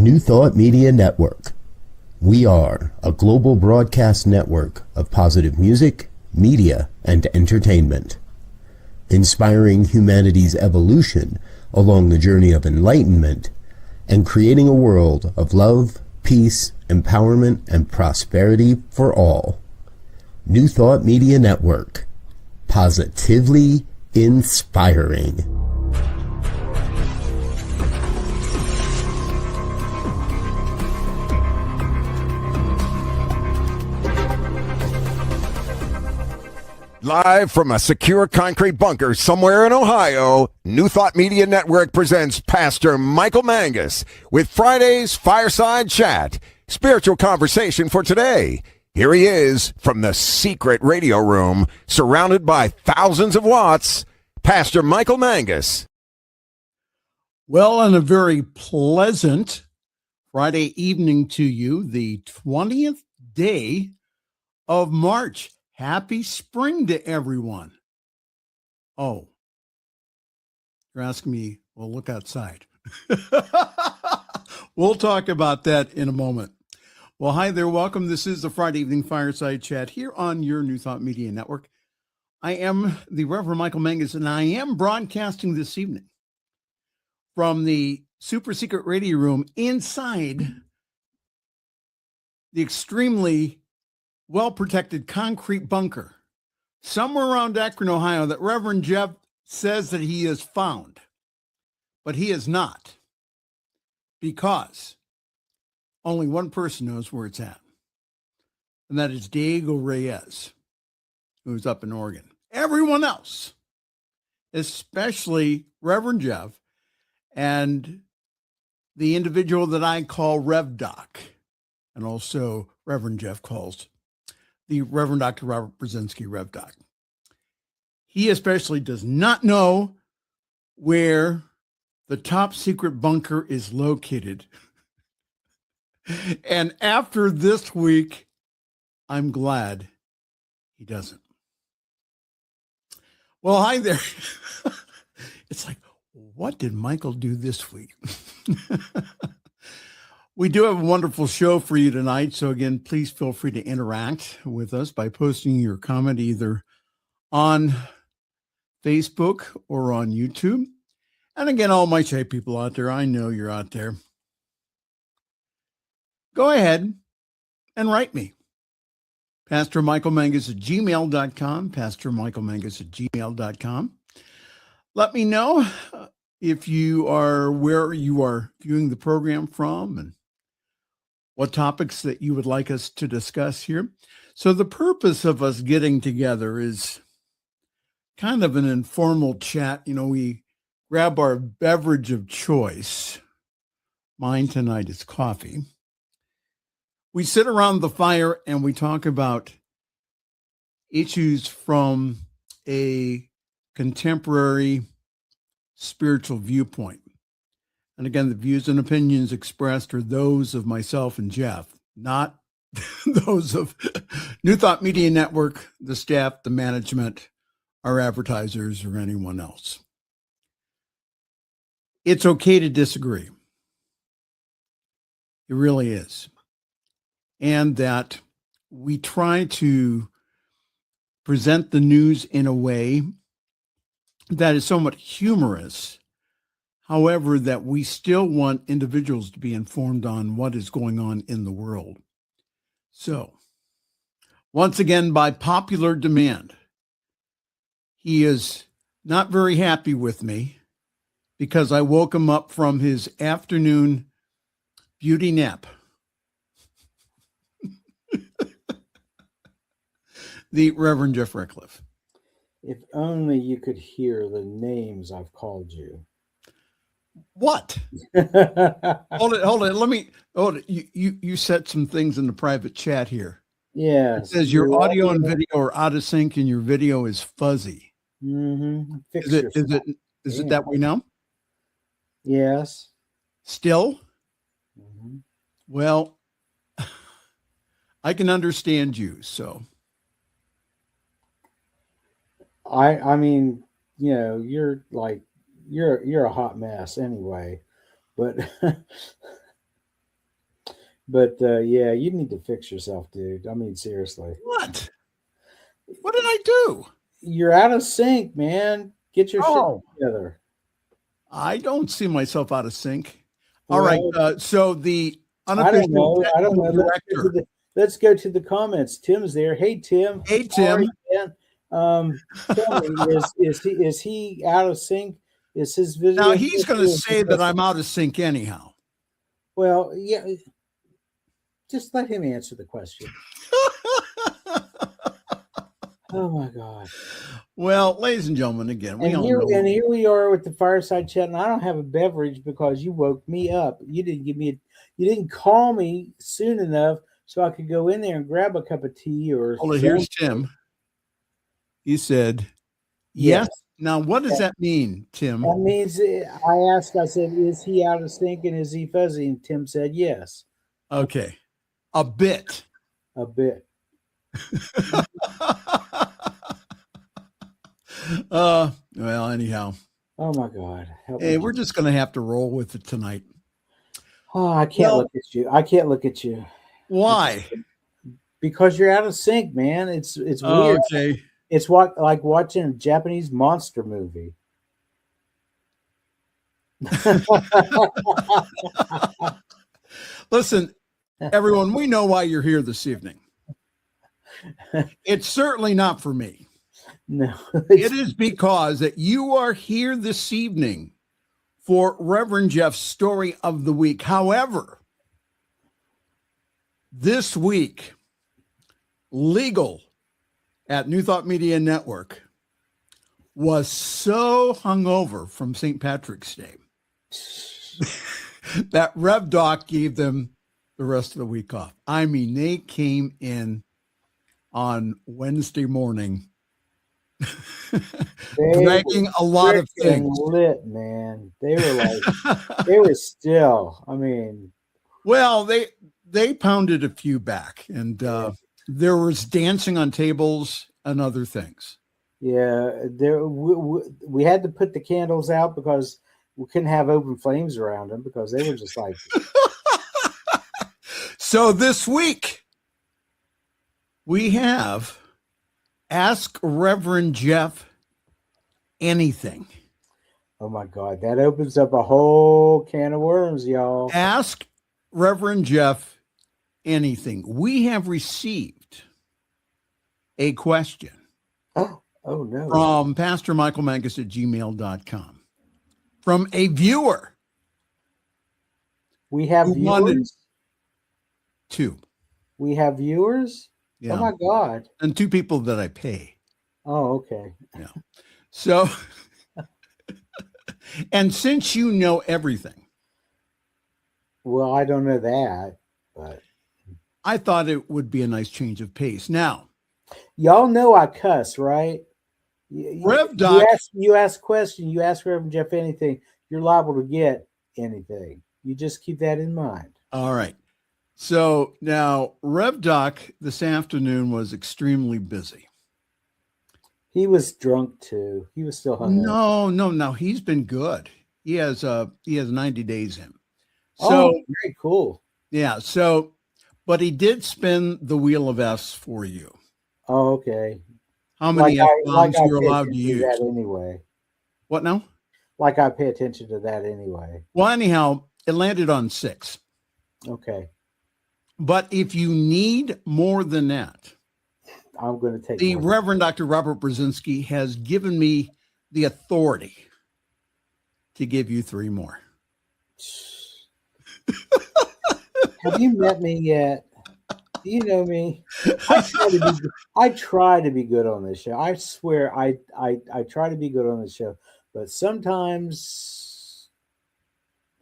New Thought Media Network. We are a global broadcast network of positive music, media, and entertainment, inspiring humanity's evolution along the journey of enlightenment and creating a world of love, peace, empowerment, and prosperity for all. New Thought Media Network. Positively inspiring. Live from a secure concrete bunker somewhere in Ohio, New Thought Media Network presents Pastor Michael Mangus with Friday's Fireside Chat, spiritual conversation for today. Here he is from the secret radio room, surrounded by thousands of watts, Pastor Michael Mangus. Well, and a very pleasant Friday evening to you, the 20th day of March. Happy spring to everyone. Oh, you're asking me, well, look outside. We'll talk about that in a moment. Well, hi there. Welcome. This is the Friday Evening Fireside Chat here on your New Thought Media Network. I am the Reverend Michael Mangus, and I am broadcasting this evening from the super secret radio room inside the extremely well-protected concrete bunker somewhere around Akron, Ohio, that Reverend Jeff says that he has found, but he is not, because only one person knows where it's at, and that is Diego Reyes, who's up in Oregon. Everyone else, especially Reverend Jeff and the individual that I call Rev Doc, and also Reverend Jeff calls the Reverend Dr. Robert Brzezinski, Rev Doc. He especially does not know where the top secret bunker is located. And after this week, I'm glad he doesn't. Well, hi there. It's like, what did Michael do this week? We do have a wonderful show for you tonight. So again, please feel free to interact with us by posting your comment either on Facebook or on YouTube. And again, all my shy people out there, I know you're out there. Go ahead and write me. pastormichaelmangus@gmail.com, pastormichaelmangus@gmail.com. Let me know if you are where you are viewing the program from and what topics that you would like us to discuss here. So the purpose of us getting together is kind of an informal chat. You know, we grab our beverage of choice. Mine tonight is coffee. We sit around the fire and we talk about issues from a contemporary spiritual viewpoint. And again, the views and opinions expressed are those of myself and Jeff, not those of New Thought Media Network, the staff, the management, our advertisers, or anyone else. It's okay to disagree. It really is. And that we try to present the news in a way that is somewhat humorous. However, that we still want individuals to be informed on what is going on in the world. So, once again, by popular demand, he is not very happy with me because I woke him up from his afternoon beauty nap. The Reverend Jeff Radcliff. If only you could hear the names I've called you. What? Hold it. Let me hold it. You set some things in the private chat here. Yeah. It says your audio and video are out of sync and your video is fuzzy. Mm-hmm. Is it that way now? Yes. Still? Mm-hmm. Well, I can understand you, so. I mean, you know, you're a hot mess anyway, but But yeah, you need to fix yourself, dude. I mean, seriously. What? What did I do? You're out of sync, man. Get your shit together. I don't see myself out of sync. All right. So the I don't know. Director. Let's go to the comments. Tim's there. Hey, Tim. Hey, Tim. Tell me, is he out of sync? Is his video? Now he's going to say that I'm out of sync anyhow. Well, yeah. Just let him answer the question. Oh my God. Well, ladies and gentlemen, again, here we are with the Fireside Chat, and I don't have a beverage because you woke me up. You didn't call me soon enough so I could go in there and grab a cup of tea or. Well, here's Tim. He said, yes. Now, what does that mean, Tim? That means I said, is he out of sync and is he fuzzy? And Tim said, yes. Okay. A bit. Well, anyhow. Oh my God. Hey, we're just going to have to roll with it tonight. Oh, I can't look at you. Why? Because you're out of sync, man. It's weird. Okay. It's like watching a Japanese monster movie. Listen, everyone, we know why you're here this evening. It's certainly not for me. No. It is because that you are here this evening for Reverend Jeff's story of the week. However, this week, legal at New Thought Media Network was so hungover from St. Patrick's Day that Rev Doc gave them the rest of the week off. I mean, they came in on Wednesday morning dragging a lot of things. Lit, man. They were like, they were still, I mean. Well, they pounded a few back, and there was dancing on tables and other things. Yeah, we had to put the candles out because we couldn't have open flames around them because they were just like. So this week we have Ask Reverend Jeff Anything. Oh my God, that opens up a whole can of worms, y'all. Ask Reverend Jeff Anything. We have received a question. Oh no. From pastormichaelmangus at gmail.com. From a viewer. We have viewers? Two. We have viewers? Yeah. Oh my God. And two people that I pay. Oh, okay. Yeah. So, and since you know everything. Well, I don't know that, but. I thought it would be a nice change of pace. Now. Y'all know I cuss, right? Rev Doc. You ask a question, you ask Reverend Jeff anything, you're liable to get anything. You just keep that in mind. All right. So now Rev Doc this afternoon was extremely busy. He was drunk too. He was still hungover. No. He's been good. He has 90 days in. So very cool. Yeah. So, but he did spin the wheel of F's for you. Oh, okay. How many F-bombs you're allowed to use? That anyway. What now? Like I pay attention to that anyway. Well, anyhow, it landed on 6. Okay. But if you need more than that, I'm going to take the Reverend Dr. Robert Brzezinski has given me the authority to give you 3 more. Have you met me yet? Do you know me? I try to be good on this show. I swear I try to be good on the show, but sometimes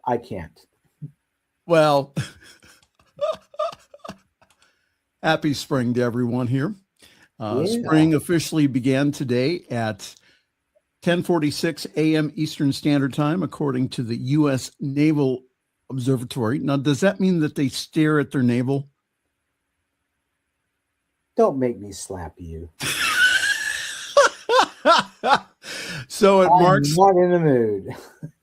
I can't. Well, happy spring to everyone here. Spring officially began today at 10:46 a.m. Eastern Standard Time, according to the U.S. Naval Observatory. Now, does that mean that they stare at their navel? Don't make me slap you. So it marks. I'm not in the mood.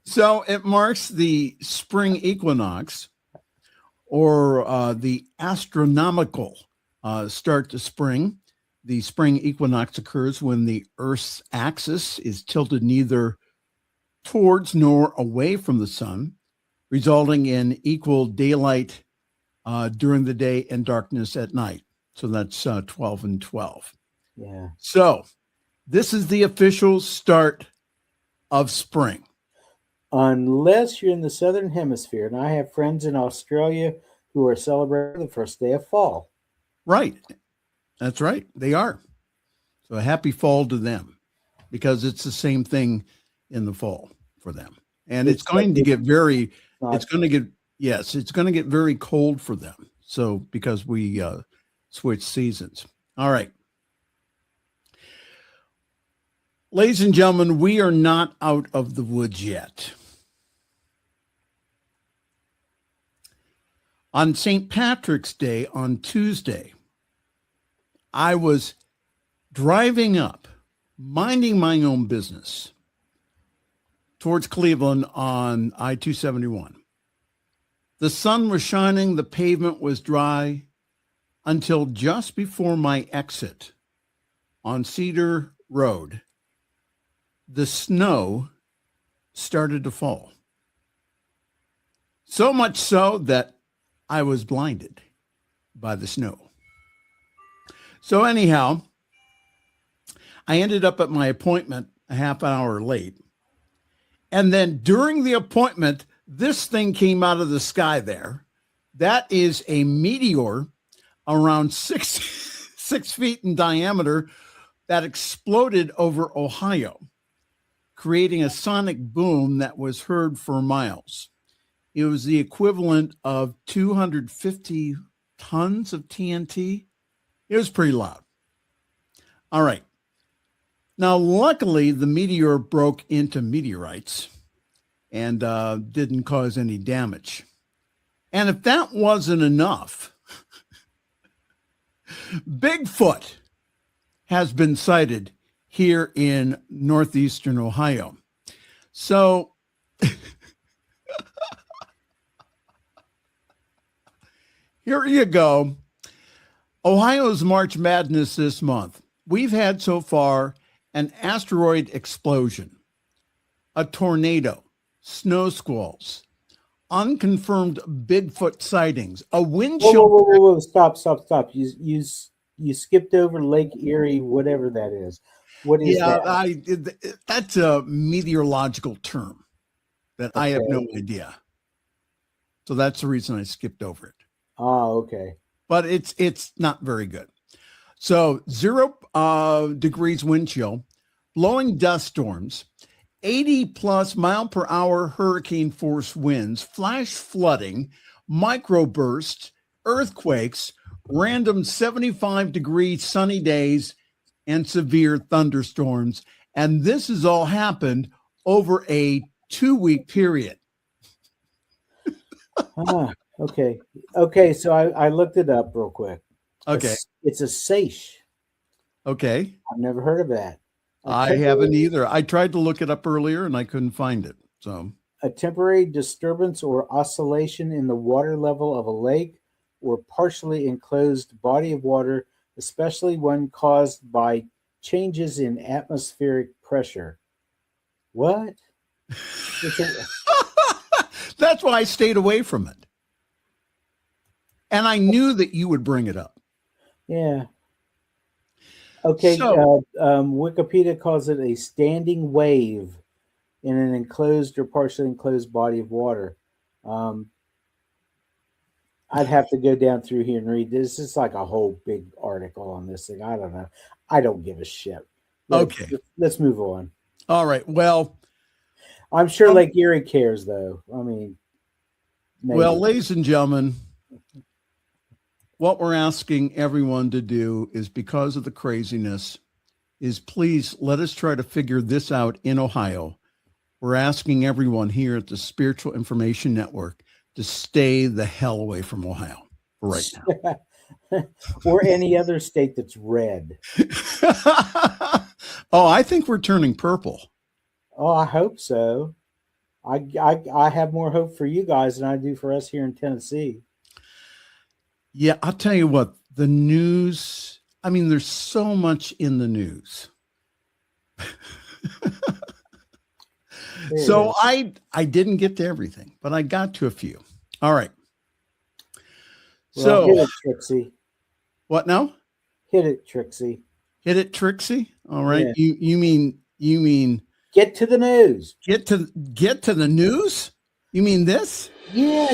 So it marks the spring equinox, or the astronomical start to spring. The spring equinox occurs when the Earth's axis is tilted neither towards nor away from the sun, resulting in equal daylight during the day and darkness at night. So that's 12 and 12. Yeah. So this is the official start of spring. Unless you're in the Southern Hemisphere. And I have friends in Australia who are celebrating the first day of fall. Right. That's right. They are. So a happy fall to them, because it's the same thing in the fall for them. And it's going to get very, it's going to get very cold for them. So because we switch seasons. All right. Ladies and gentlemen, we are not out of the woods yet. On St. Patrick's Day on Tuesday, I was driving up, minding my own business towards Cleveland on I-271. The sun was shining, the pavement was dry until just before my exit on Cedar Road. The snow started to fall. So much so that I was blinded by the snow. So anyhow, I ended up at my appointment a half hour late. And then during the appointment, this thing came out of the sky there. That is a meteor around 6 feet in diameter that exploded over Ohio, creating a sonic boom that was heard for miles. It was the equivalent of 250 tons of TNT. It was pretty loud. All right. Now, luckily, the meteor broke into meteorites and didn't cause any damage. And if that wasn't enough, Bigfoot has been sighted here in northeastern Ohio. So here you go. Ohio's March Madness this month. We've had so far an asteroid explosion, a tornado, snow squalls, unconfirmed Bigfoot sightings, a wind chill. Whoa. Stop. You skipped over Lake Erie, whatever that is. What is that? That's a meteorological term that I have no idea. So that's the reason I skipped over it. Oh, okay. But it's not very good. So 0 degrees wind chill, blowing dust storms, 80 plus mile per hour hurricane force winds, flash flooding, microbursts, earthquakes, random 75-degree sunny days, and severe thunderstorms. And this has all happened over a 2-week period. Okay. So I looked it up real quick. Okay. It's a seiche. Okay. I've never heard of that. I haven't either. I tried to look it up earlier and I couldn't find it. So a temporary disturbance or oscillation in the water level of a lake or partially enclosed body of water, especially when caused by changes in atmospheric pressure. What? That's why I stayed away from it. And I knew that you would bring it up. Yeah. Okay. So, Wikipedia calls it a standing wave in an enclosed or partially enclosed body of water. I'd have to go down through here and read this. It's like a whole big article on this thing. I don't know. I don't give a shit. Let's move on. All right. Well, I'm sure Lake Erie cares, though. I mean, maybe. Well, ladies and gentlemen, what we're asking everyone to do is, because of the craziness, is please let us try to figure this out in Ohio. We're asking everyone here at the Spiritual Information Network to stay the hell away from Ohio for right now. Or any other state that's red. Oh, I think we're turning purple. Oh, I hope so. I have more hope for you guys than I do for us here in Tennessee. Yeah, I'll tell you what, the news, I mean, there's so much in the news. So I didn't get to everything, but I got to a few. All right. Well, So hit it, Trixie. What now? Hit it, Trixie. Hit it, Trixie. All right. Yeah. You mean get to the news. Get to the news? You mean this? Yeah.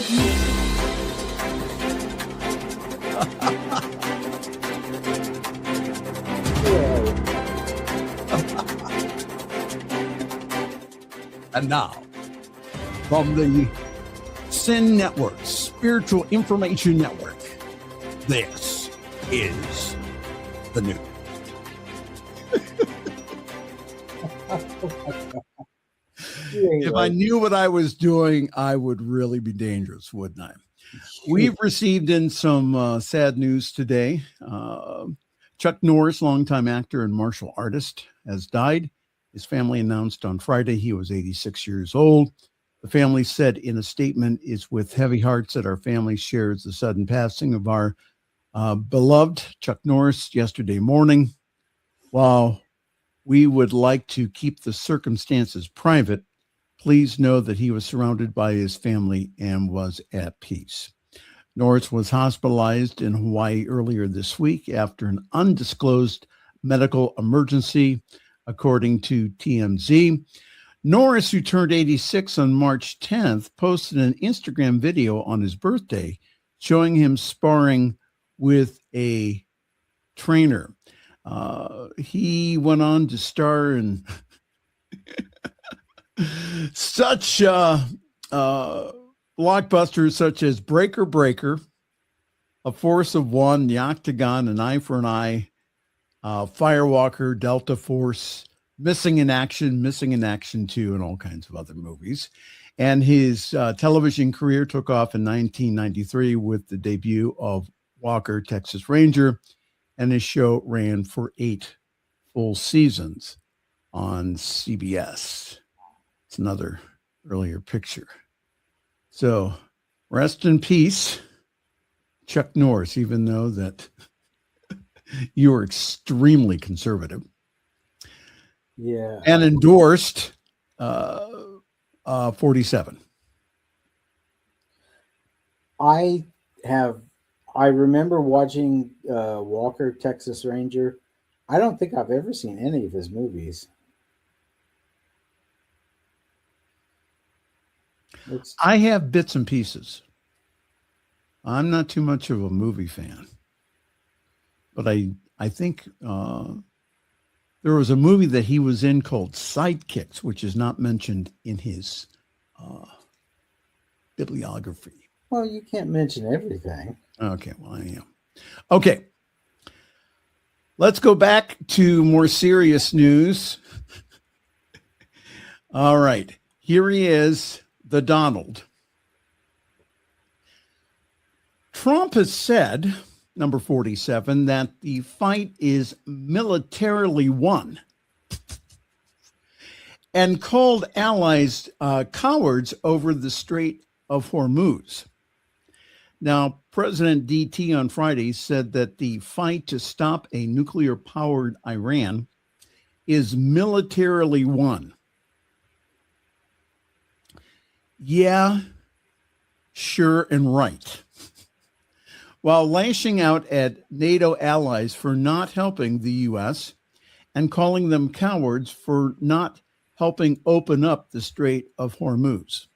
And now, from the Sin Network, Spiritual Information Network, this is the news. If I knew what I was doing, I would really be dangerous, wouldn't I? We've received in some sad news today. Chuck Norris, longtime actor and martial artist, has died. His family announced on Friday he was 86 years old. The family said in a statement, "It's with heavy hearts that our family shares the sudden passing of our beloved Chuck Norris yesterday morning. While we would like to keep the circumstances private, please know that he was surrounded by his family and was at peace." Norris was hospitalized in Hawaii earlier this week after an undisclosed medical emergency, according to TMZ. Norris, who turned 86 on March 10th, posted an Instagram video on his birthday showing him sparring with a trainer. He went on to star in such blockbusters such as Breaker, A Force of One, The Octagon, An Eye for an Eye, Firewalker, Delta Force, Missing in Action 2, and all kinds of other movies. And his television career took off in 1993 with the debut of Walker, Texas Ranger, and his show ran for 8 full seasons on CBS. It's another earlier picture. So rest in peace, Chuck Norris, even though that you are extremely conservative. Yeah. And endorsed 47. I remember watching Walker, Texas Ranger. I don't think I've ever seen any of his movies. I have bits and pieces. I'm not too much of a movie fan, but I think there was a movie that he was in called Sidekicks, which is not mentioned in his bibliography. Well, you can't mention everything. Okay, well, I am. Okay. Let's go back to more serious news. All right. Here he is, the Donald. Trump has said, number 47, that the fight is militarily won and called allies cowards over the Strait of Hormuz. Now, President DT on Friday said that the fight to stop a nuclear-powered Iran is militarily won. Yeah, sure and right. While lashing out at NATO allies for not helping the U.S. and calling them cowards for not helping open up the Strait of Hormuz.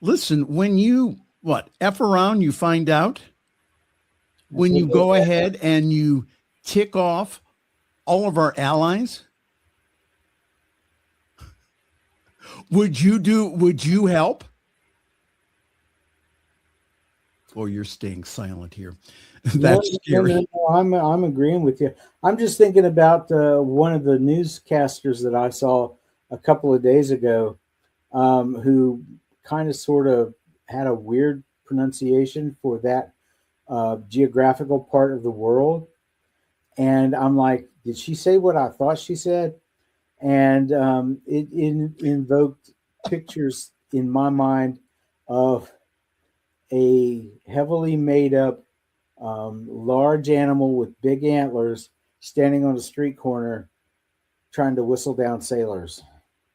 Listen, when you, F around, you find out? When you go ahead and you tick off all of our allies? Would you help? Oh, you're staying silent here. That's scary. No, I'm agreeing with you. I'm just thinking about one of the newscasters that I saw a couple of days ago, who kind of sort of had a weird pronunciation for that geographical part of the world. And I'm like, did she say what I thought she said? And it invoked pictures in my mind of a heavily made up large animal with big antlers standing on a street corner trying to whistle down sailors.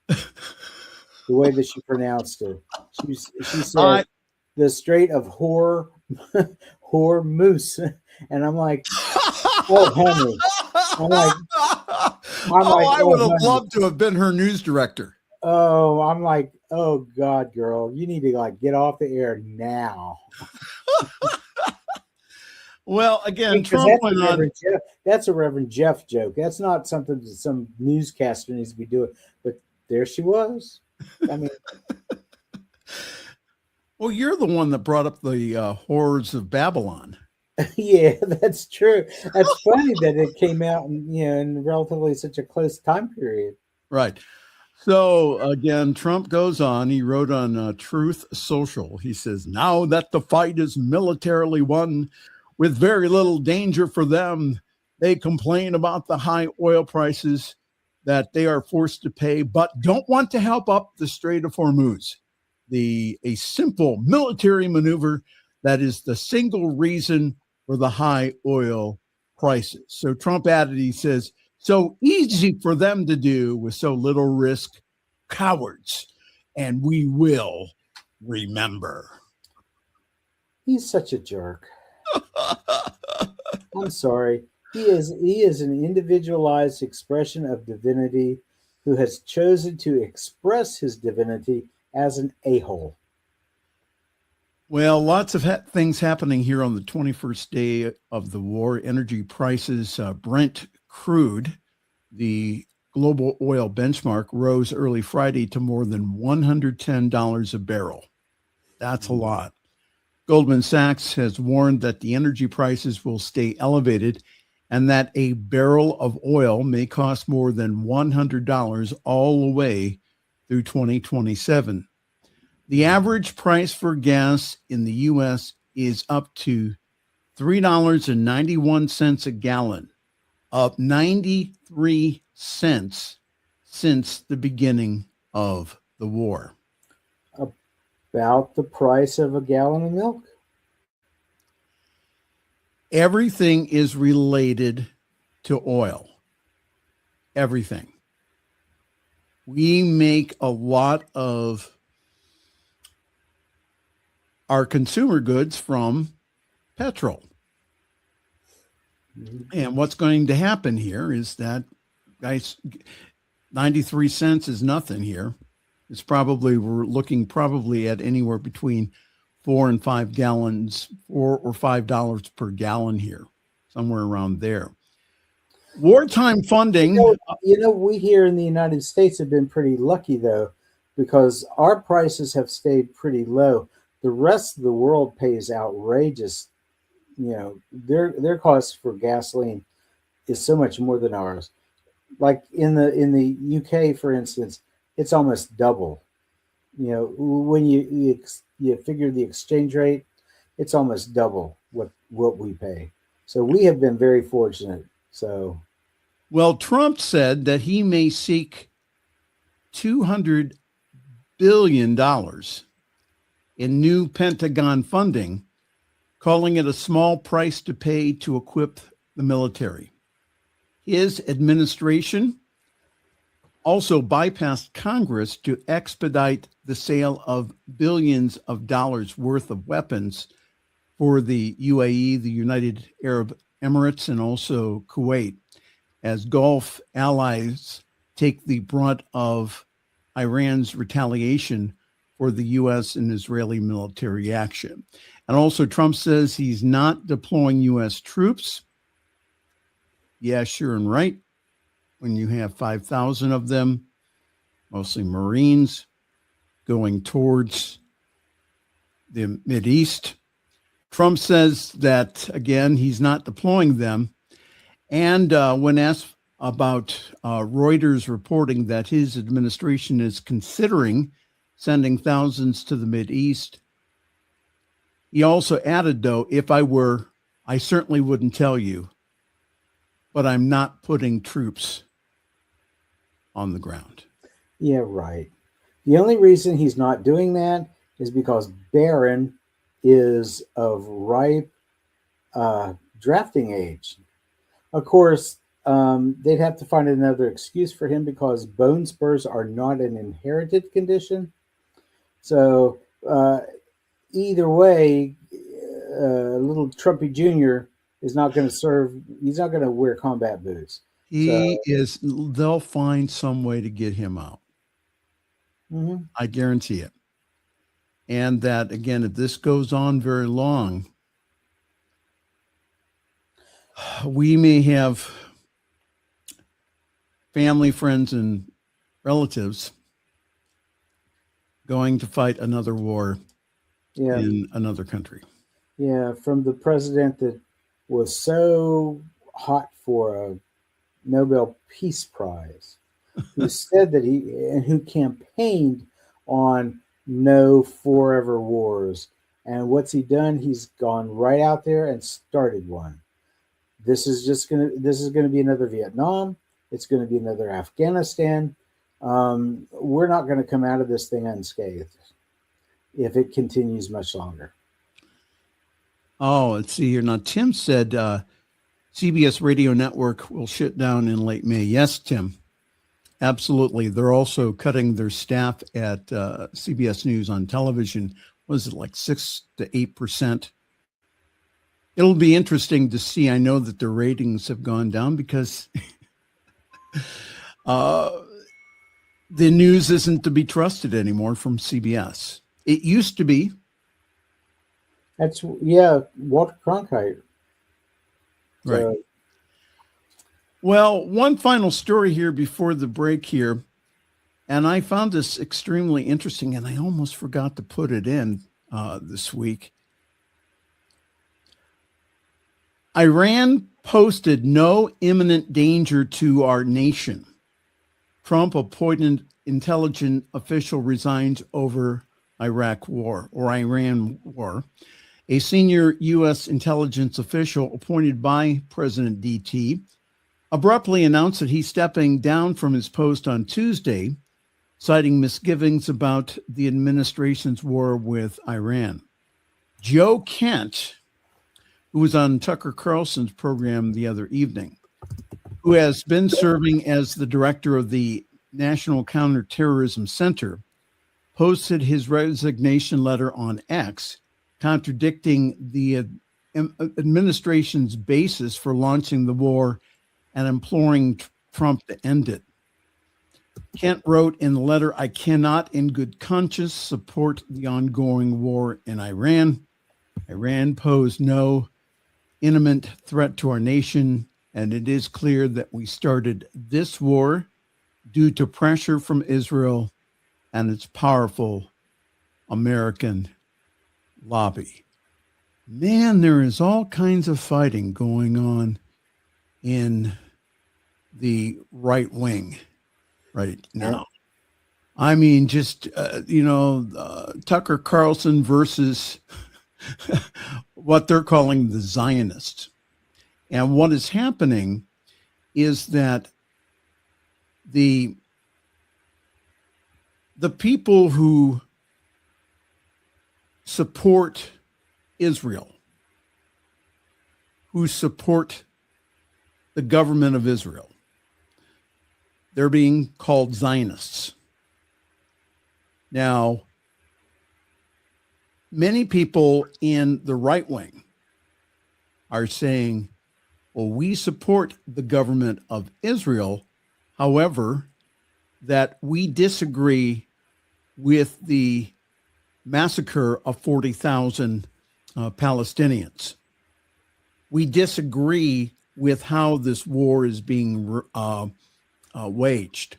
The way that she pronounced it. She said the Strait of Hormuz. And I'm like, oh, honey. I would have loved to have been her news director. Oh, I'm like, oh God, girl, you need to like get off the air now. Well, again, Trump went on. That's a Reverend Jeff joke. That's not something that some newscaster needs to be doing. But there she was. I mean, well, you're the one that brought up the horrors of Babylon. Yeah, that's true. That's funny that it came out in relatively such a close time period. Right. So again, Trump goes on. He wrote on Truth Social. He says, now that the fight is militarily won with very little danger for them, they complain about the high oil prices that they are forced to pay, but don't want to help up the Strait of Hormuz, a simple military maneuver that is the single reason for the high oil prices. So Trump added, he says, so easy for them to do with so little risk, cowards, and we will remember. He's such a jerk. I'm sorry. He is an individualized expression of divinity who has chosen to express his divinity as an a-hole. Well, lots of things happening here on the 21st day of the war. Energy prices, Brent crude, the global oil benchmark, rose early Friday to more than $110 a barrel. That's a lot. Goldman Sachs has warned that the energy prices will stay elevated and that a barrel of oil may cost more than $100 all the way through 2027. The average price for gas in the U.S. is up to $3.91 a gallon, up 93 cents since the beginning of the war. About the price of a gallon of milk. Everything is related to oil. Everything. We make a lot of our consumer goods from petrol. And what's going to happen here is that, guys, 93 cents is nothing here. It's probably, we're looking probably at anywhere between $4 and $5 or $5 per gallon here, somewhere around there. Wartime funding. We here in the United States have been pretty lucky, though, because our prices have stayed pretty low. The rest of the world pays outrageous. Their cost for gasoline is so much more than ours. Like in the UK, for instance, it's almost double. When you figure the exchange rate, it's almost double what we pay. So we have been very fortunate. So, well, Trump said that he may seek $200 billion in new Pentagon funding, calling it a small price to pay to equip the military. His administration also bypassed Congress to expedite the sale of billions of dollars worth of weapons for the UAE, the United Arab Emirates, and also Kuwait, as Gulf allies take the brunt of Iran's retaliation for the U.S. and Israeli military action. And also Trump says he's not deploying U.S. troops. Yeah, sure and right. When you have 5,000 of them, mostly Marines, going towards the Mideast. Trump says that, again, he's not deploying them. And when asked about Reuters reporting that his administration is considering sending thousands to the Mideast, he also added, though, if I were, I certainly wouldn't tell you, but I'm not putting troops on the ground. Yeah, right. The only reason he's not doing that is because Barron is of ripe drafting age. Of course, they'd have to find another excuse for him because bone spurs are not an inherited condition. So either way, little Trumpy Jr. is not going to serve. He's not going to wear combat boots. They'll find some way to get him out. Mm-hmm. I guarantee it. And that, again, if this goes on very long, we may have family, friends, and relatives going to fight another war in another country. Yeah, from the president that was so hot for a Nobel Peace Prize, who said that who campaigned on no forever wars. And what's he done? He's gone right out there and started one. This is going to be another Vietnam. It's going to be another Afghanistan. We're not going to come out of this thing unscathed if it continues much longer. Oh, let's see here. Now, Tim said CBS Radio Network will shut down in late May. Yes, Tim, absolutely. They're also cutting their staff at CBS News on television. Was it like 6 to 8%? It'll be interesting to see. I know that their ratings have gone down because the news isn't to be trusted anymore from CBS. It used to be. That's, Walter Cronkite. Right. Well, one final story here before the break here, and I found this extremely interesting, and I almost forgot to put it in this week. Iran posted no imminent danger to our nation. Trump appointed intelligence official resigns over Iraq war or Iran war. A senior U.S. intelligence official appointed by President DT abruptly announced that he's stepping down from his post on Tuesday, citing misgivings about the administration's war with Iran. Joe Kent, who was on Tucker Carlson's program the other evening, who has been serving as the director of the National Counterterrorism Center, posted his resignation letter on X, contradicting the administration's basis for launching the war and imploring Trump to end it. Kent wrote in the letter, "I cannot in good conscience support the ongoing war in Iran. Iran posed no imminent threat to our nation, and it is clear that we started this war due to pressure from Israel and its powerful American lobby." Man, there is all kinds of fighting going on in the right wing right now. I mean, just, Tucker Carlson versus what they're calling the Zionists. And what is happening is that the people who support Israel, who support the government of Israel, they're being called Zionists. Now, many people in the right wing are saying, well, we support the government of Israel, however, that we disagree with the massacre of 40,000 Palestinians. We disagree with how this war is being waged.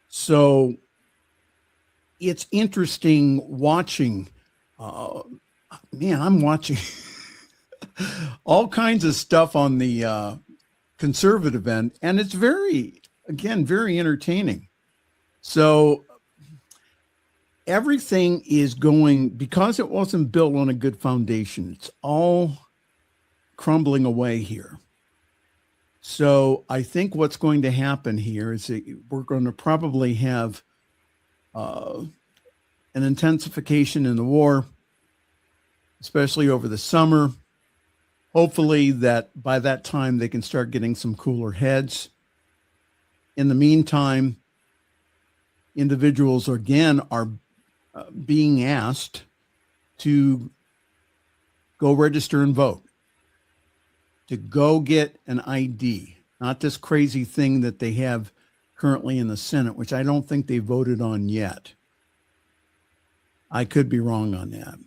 So it's interesting watching. I'm watching all kinds of stuff on the conservative end, and it's very entertaining. So everything is going, because it wasn't built on a good foundation, it's all crumbling away here. So I think what's going to happen here is that we're going to probably have an intensification in the war. especially over the summer. Hopefully that by that time they can start getting some cooler heads. In the meantime, individuals again are being asked to go register and vote, to go get an ID, not this crazy thing that they have currently in the Senate, which I don't think they voted on yet. I could be wrong on that.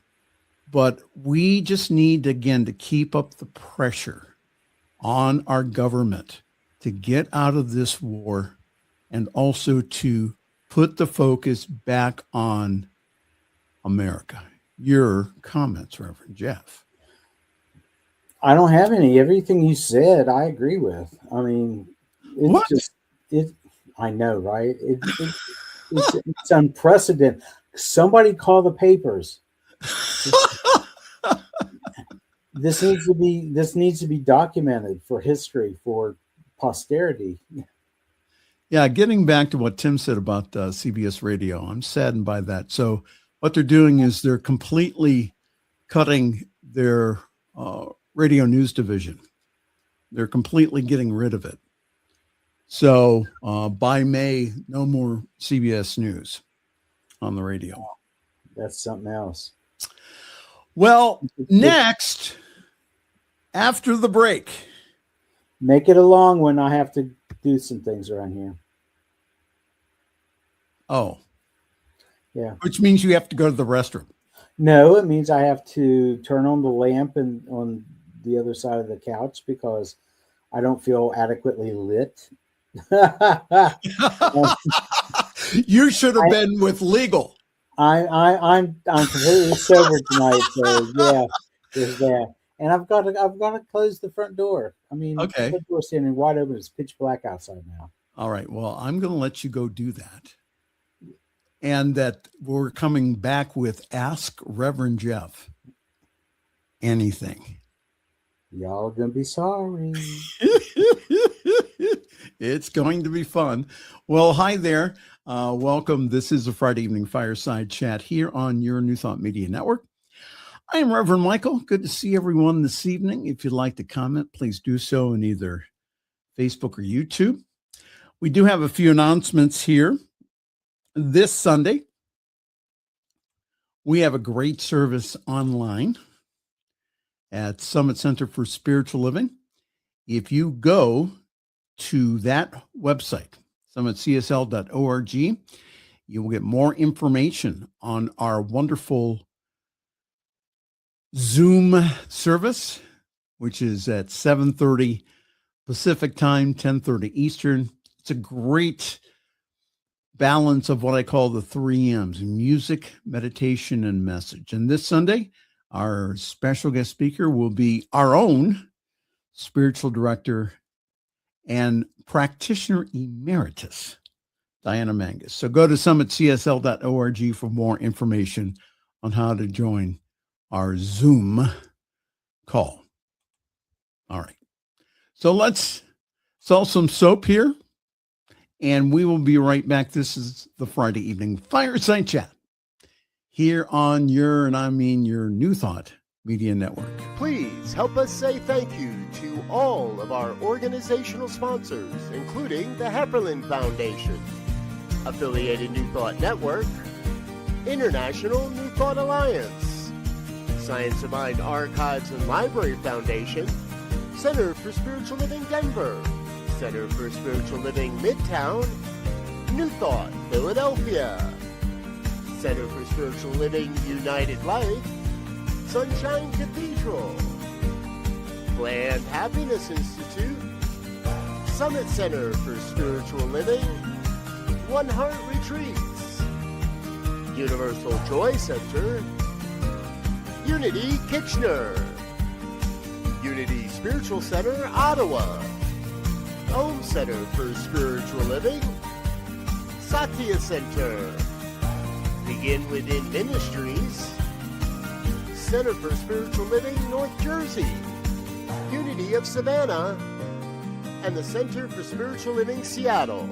But we just need, again, to keep up the pressure on our government to get out of this war and also to put the focus back on America. Your comments, Reverend Jeff. I don't have any. Everything you said, I agree with. I mean, I know, right? It's unprecedented. Somebody call the papers. This needs to be documented for history, for posterity. Yeah, getting back to what Tim said about CBS Radio, I'm saddened by that. So what they're doing is they're completely cutting their radio news division. They're completely getting rid of it. So by May, no more CBS News on the radio. That's something else. Well, next, after the break. Make it a long one. I have to do some things around here. Oh. Yeah. Which means you have to go to the restroom. No, it means I have to turn on the lamp and on the other side of the couch because I don't feel adequately lit. You should have been with legal. I'm completely sober tonight, so yeah, there's that. And I've got to close the front door. I mean, okay. The front door's standing wide open. It's pitch black outside now. All right. Well, I'm going to let you go do that. And that we're coming back with Ask Reverend Jeff Anything. Y'all gonna be sorry. It's going to be fun. Well, hi there. Welcome. This is a Friday evening fireside chat here on your New Thought Media Network. I am Reverend Michael. Good to see everyone this evening. If you'd like to comment, please do so in either Facebook or YouTube. We do have a few announcements here. This Sunday, we have a great service online at Summit Center for Spiritual Living. If you go to that website, summitcsl.org, you will get more information on our wonderful Zoom service, which is at 7:30 Pacific time, 10:30 Eastern. It's a great balance of what I call the 3 M's: music, meditation, and message. And this Sunday, our special guest speaker will be our own spiritual director and practitioner emeritus, Diana Mangus. So go to summitcsl.org for more information on how to join our Zoom call. All right. So let's sell some soap here, and we will be right back. This is the Friday evening fireside chat here on your New Thought Media Network. Please help us say thank you to all of our organizational sponsors, including the Hepperlin Foundation, Affiliated New Thought Network, International New Thought Alliance, Science of Mind Archives and Library Foundation, Center for Spiritual Living Denver, Center for Spiritual Living Midtown, New Thought Philadelphia, Center for Spiritual Living United Life, Sunshine Cathedral, Planned Happiness Institute, Summit Center for Spiritual Living, One Heart Retreats, Universal Joy Center, Unity Kitchener, Unity Spiritual Center Ottawa, Home Center for Spiritual Living, Satya Center, Begin Within Ministries, Center for Spiritual Living North Jersey, Unity of Savannah, and the Center for Spiritual Living Seattle,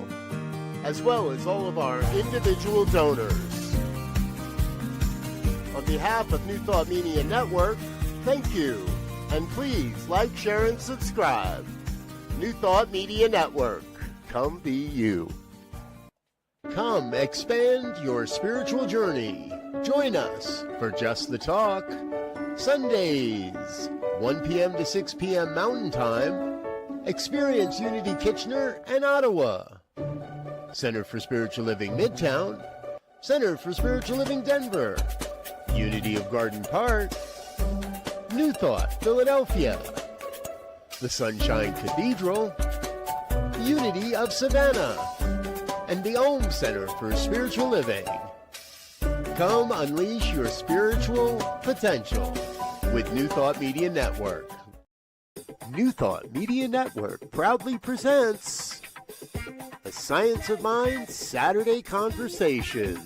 as well as all of our individual donors. On behalf of New Thought Media Network, thank you. And please like, share, and subscribe. New Thought Media Network. Come be you. Come expand your spiritual journey. Join us for Just the Talk. Sundays, 1 p.m. to 6 p.m. Mountain Time. Experience Unity Kitchener and Ottawa. Center for Spiritual Living Midtown. Center for Spiritual Living Denver. Unity of Garden Park. New Thought Philadelphia. The Sunshine Cathedral. Unity of Savannah. And the Ohm Center for Spiritual Living. Come unleash your spiritual potential with New Thought Media Network. New Thought Media Network proudly presents the Science of Mind Saturday Conversations.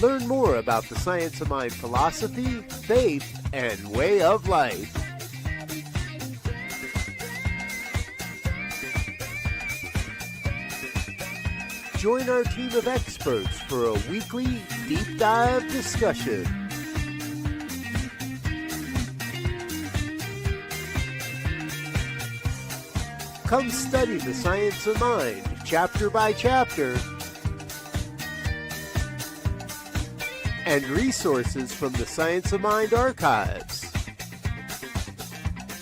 Learn more about the Science of Mind philosophy, faith, and way of life. Join our team of experts for a weekly deep dive discussion. Come study the science of mind, chapter by chapter, and resources from the Science of Mind archives.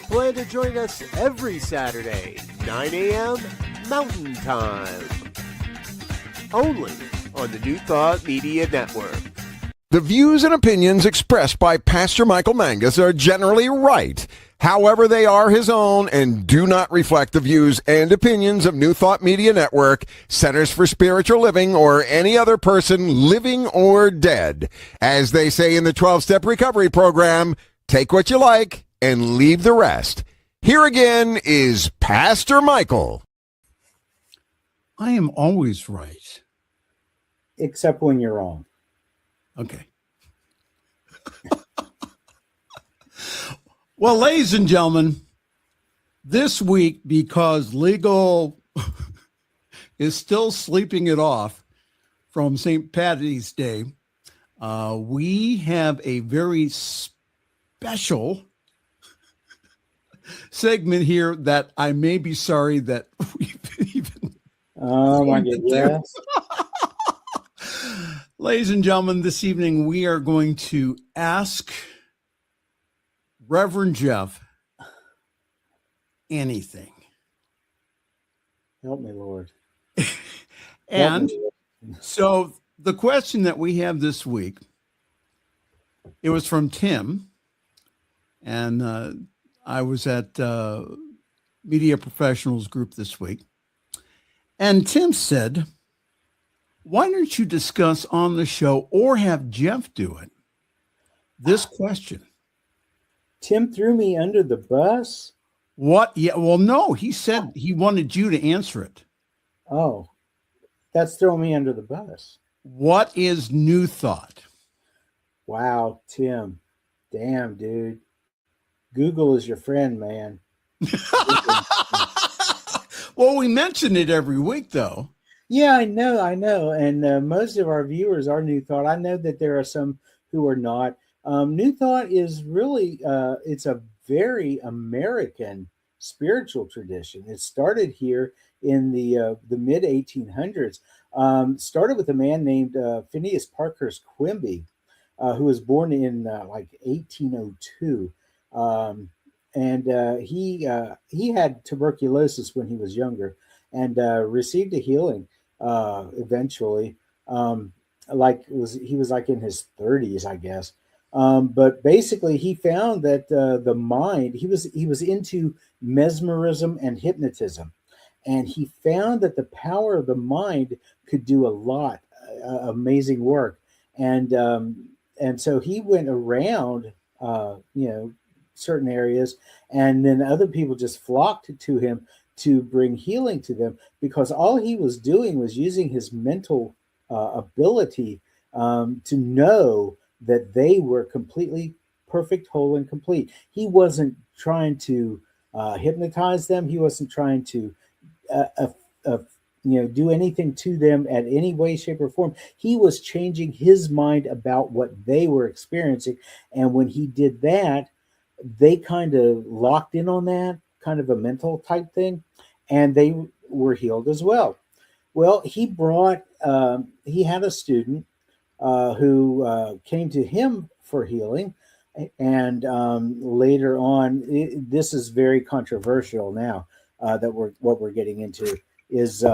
Plan to join us every Saturday, 9 a.m. Mountain Time. Only on the New Thought Media Network. The views and opinions expressed by Pastor Michael Mangus are generally right. However, they are his own and do not reflect the views and opinions of New Thought Media Network, Centers for Spiritual Living, or any other person living or dead. As they say in the 12-Step Recovery Program, take what you like and leave the rest. Here again is Pastor Michael. I am always right. Except when you're wrong. Okay. Well, ladies and gentlemen, this week, because legal is still sleeping it off from St. Patty's Day, we have a very special segment here that I may be sorry that we've even. Oh my goodness. Ladies and gentlemen, this evening we are going to ask Reverend Jeff anything. Help me, Lord. And so the question that we have this week, it was from Tim, and I was at Media Professionals Group this week. And Tim said, why don't you discuss on the show or have Jeff do it, this question? Tim threw me under the bus? What? Yeah, well, no, he said he wanted you to answer it. Oh, that's throwing me under the bus. What is New Thought? Wow, Tim. Damn, dude. Google is your friend, man. Well, we mention it every week, though. Yeah, I know. And most of our viewers are New Thought. I know that there are some who are not. New Thought is really, it's a very American spiritual tradition. It started here in the mid 1800s. Started with a man named Phineas Parkhurst Quimby, who was born in like 1802. And he had tuberculosis when he was younger and received a healing eventually. He was like in his 30s, I guess. But basically, he found that the mind, he was into mesmerism and hypnotism, and he found that the power of the mind could do a lot, amazing work, and so he went around, certain areas, and then other people just flocked to him to bring healing to them, because all he was doing was using his mental ability to know that they were completely perfect, whole, and complete. He wasn't trying to hypnotize them. He wasn't trying to do anything to them at any way, shape, or form. He was changing his mind about what they were experiencing. And when he did that, they kind of locked in on that, kind of a mental type thing, and they were healed as well. Well, he had a student who came to him for healing. And later on, this is very controversial now that what we're getting into is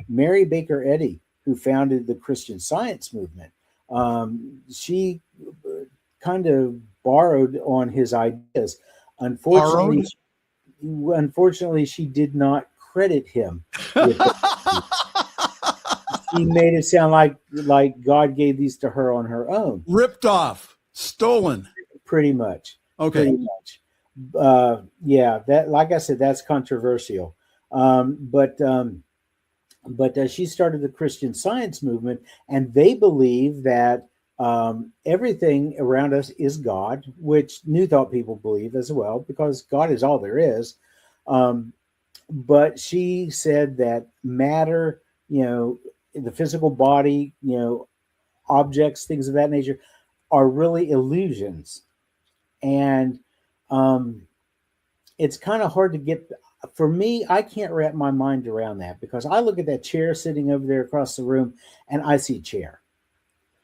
Mary Baker Eddy, who founded the Christian Science movement. She kind of borrowed on his ideas. Unfortunately, she did not credit him with it. She made it sound like God gave these to her on her own. Ripped off, stolen. Pretty much. Okay. Pretty much. Yeah, that, like I said, that's controversial. But she started the Christian Science movement, and they believe that everything around us is God, which New Thought people believe as well, because God is all there is. But she said that matter, the physical body, objects, things of that nature, are really illusions. And it's kind of hard to get, for me, I can't wrap my mind around that, because I look at that chair sitting over there across the room and I see a chair.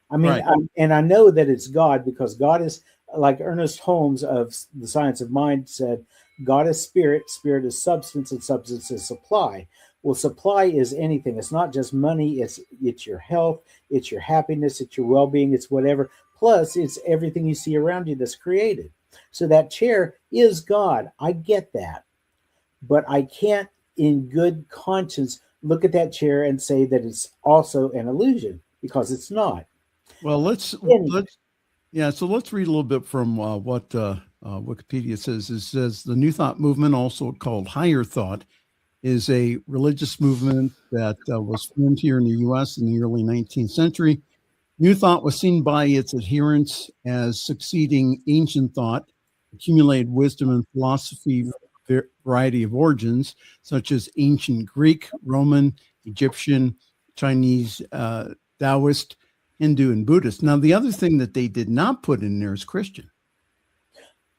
I mean, right. And I know that it's God, because God is, like Ernest Holmes of the Science of Mind said, God is spirit, spirit is substance, and substance is supply. Well, supply is anything. It's not just money. It's your health. It's your happiness. It's your well-being. It's whatever. Plus, it's everything you see around you that's created. So that chair is God. I get that. But I can't, in good conscience, look at that chair and say that it's also an illusion, because it's not. Well, let's read a little bit from what Wikipedia says. It says the New Thought movement, also called Higher Thought, is a religious movement that was formed here in the U.S. in the early 19th century. New Thought was seen by its adherents as succeeding ancient thought, accumulated wisdom and philosophy from a variety of origins, such as ancient Greek, Roman, Egyptian, Chinese, Taoist, Hindu, and Buddhist. Now, the other thing that they did not put in there is Christian.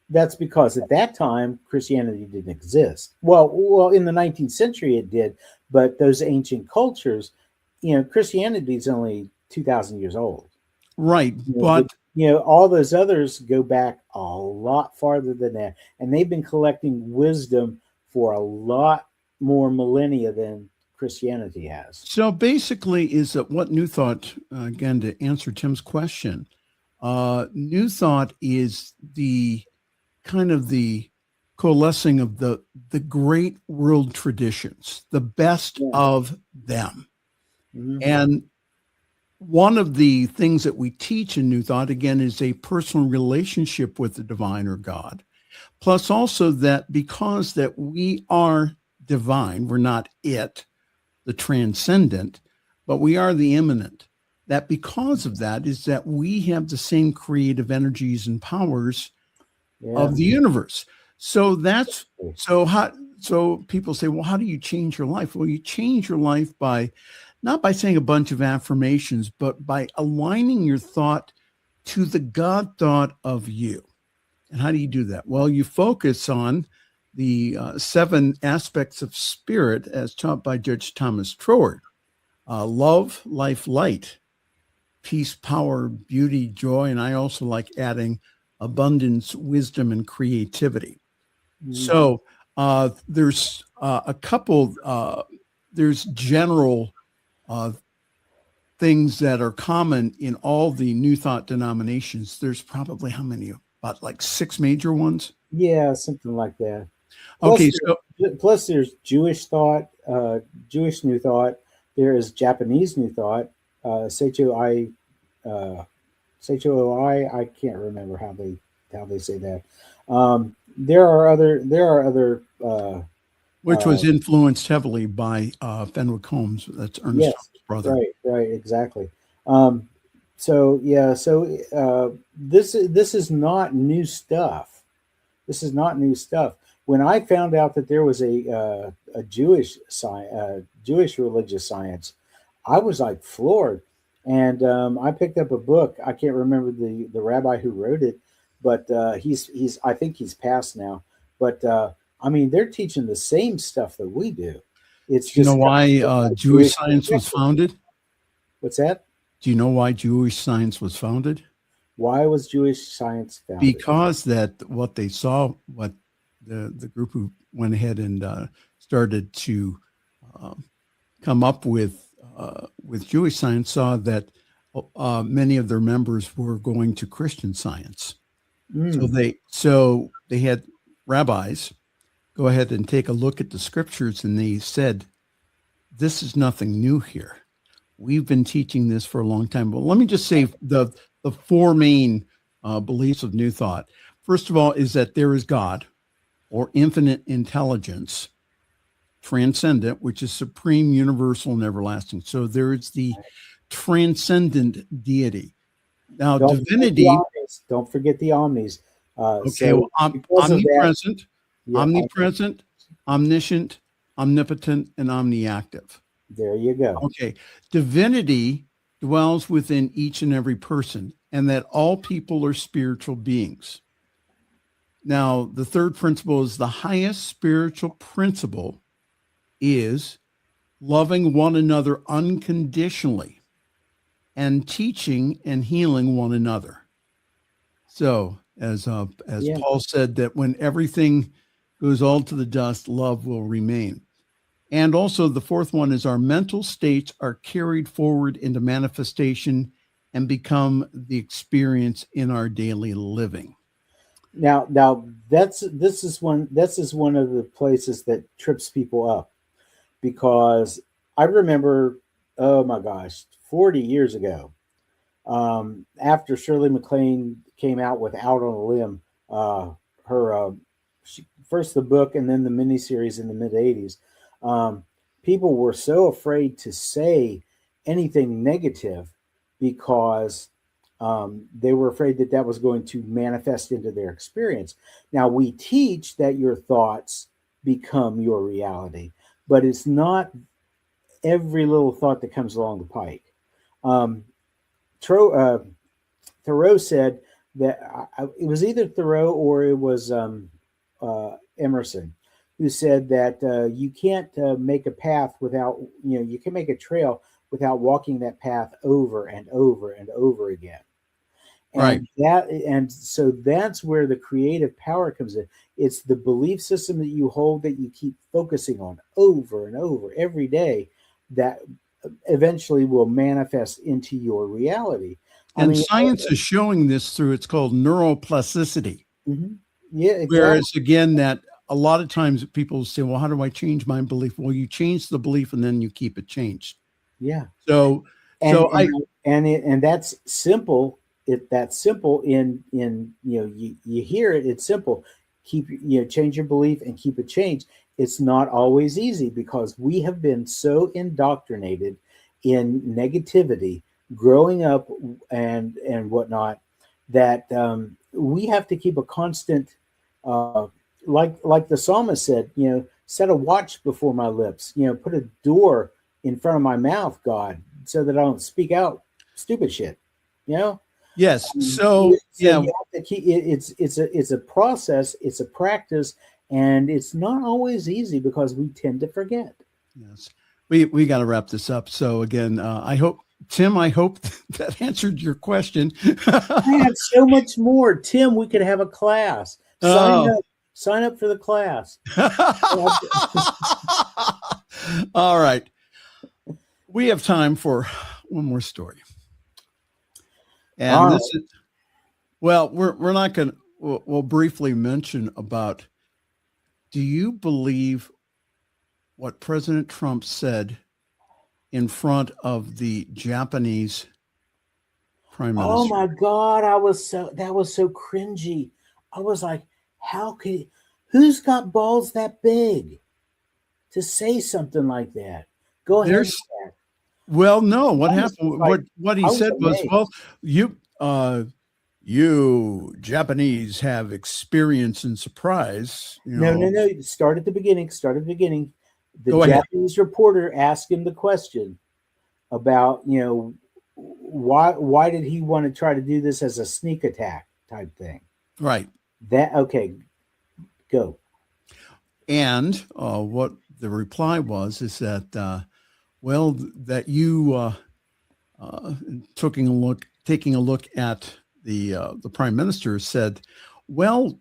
That's because at that time, Christianity didn't exist. Well, in the 19th century it did, but those ancient cultures, Christianity is only 2,000 years old. Right, but all those others go back a lot farther than that, and they've been collecting wisdom for a lot more millennia than Christianity has. So basically, is that what New Thought, again, to answer Tim's question, New Thought is the kind of the coalescing of the great world traditions, the best of them. Mm-hmm. And one of the things that we teach in New Thought, again, is a personal relationship with the divine or God. Plus also that because that we are divine, we're not it, the transcendent, but we are the immanent. That because of that is that we have the same creative energies and powers of the universe. So so people say, well, how do you change your life? Well, you change your life not by saying a bunch of affirmations, but by aligning your thought to the God thought of you. And how do you do that? Well, you focus on the 7 aspects of spirit as taught by Judge Thomas Troward: love, life, light, peace, power, beauty, joy. And I also like adding abundance, wisdom, and creativity. Mm-hmm. So there's a couple, there's general things that are common in all the New Thought denominations. There's probably how many? About like 6 major ones? Yeah, something like that. Okay, plus there's Jewish thought, Jewish New Thought. There is Japanese New Thought, Seicho I can't remember how they say that. There are other which was influenced heavily by Fenwick Holmes. That's Ernest Holmes' brother. Right, exactly. This is not new stuff. This is not new stuff. when I found out that there was a Jewish religious science, I was like floored. And I picked up a book. I can't remember the rabbi who wrote it, but he's I think he's passed now. But I mean, they're teaching the same stuff that we do. It's Do you just know why Jewish science was founded? What's that? Do you know why Jewish science was founded? Why was Jewish science founded? Because that what they saw, what the group who went ahead and started to come up with Jewish science saw that many of their members were going to Christian science. So they had rabbis go ahead and take a look at the scriptures, and they said, this is nothing new here. We've been teaching this for a long time. But let me just say the four main beliefs of New Thought. First of all is that there is God, or infinite intelligence, transcendent, which is supreme, universal, and everlasting. So there is the transcendent deity. Now, divinity. Don't forget the omnis. Okay, well, omnipresent, omnipresent, omniscient, omnipotent, and omniactive. There you go. Okay, divinity dwells within each and every person, and that all people are spiritual beings. Now, the third principle is the highest spiritual principle is loving one another unconditionally and teaching and healing one another. So, as Paul said, that when everything goes all to the dust, love will remain. And also the fourth one is our mental states are carried forward into manifestation and become the experience in our daily living. Now this is one of the places that trips people up, because I remember, oh my gosh, 40 years ago, after Shirley MacLaine came out with Out on a Limb, first the book and then the miniseries in the mid 80s, people were so afraid to say anything negative because they were afraid that was going to manifest into their experience. Now, we teach that your thoughts become your reality, but it's not every little thought that comes along the pike. Thoreau said that it was either Thoreau or it was Emerson, who said that you can't make a path without, you can make a trail without walking that path over and over and over again. And right. So that's where the creative power comes in. It's the belief system that you hold that you keep focusing on over and over every day that eventually will manifest into your reality. And science is showing this through, it's called neuroplasticity. Mm-hmm. Yeah. Exactly. Whereas again, that a lot of times people say, well, how do I change my belief? Well, you change the belief and then you keep it changed. Yeah. And that's simple. That's simple in you hear it. It's simple. Change your belief and keep it changed. It's not always easy because we have been so indoctrinated in negativity growing up and whatnot that we have to keep a constant, like the psalmist said, set a watch before my lips, put a door in front of my mouth, God, so that I don't speak out stupid shit, Yes. So yeah, you have to keep, it's a process, it's a practice, and it's not always easy because we tend to forget. Yes. We got to wrap this up. So again, I hope that answered your question. I have so much more. Tim, we could have a class. Sign up for the class. All right. We have time for one more story. And this is, well, we're not going to, we'll briefly mention about, do you believe what President Trump said in front of the Japanese prime minister? Oh my God. that was so cringy. I was like, who's got balls that big to say something like that? Go ahead. Well, no, what happened? What he said was, well, you Japanese have experience in surprise. No. Start at the beginning. The Go ahead. Japanese reporter asked him the question about, why did he want to try to do this as a sneak attack type thing? Right. Okay, go. And what the reply was is that, that you taking a look at the prime minister said, well,